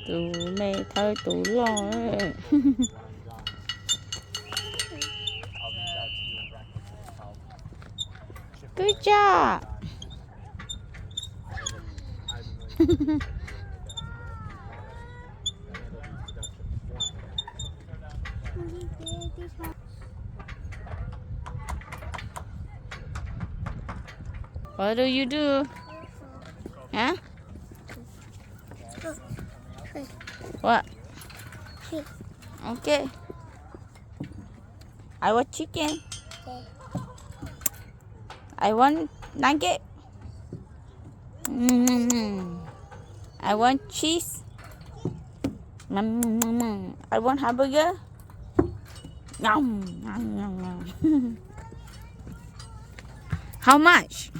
Tụi mẹ thôi tụi lo. Good job. What do you do? Huh? What? Okay. I want chicken. I want nugget. I want cheese. I want hamburger. How much?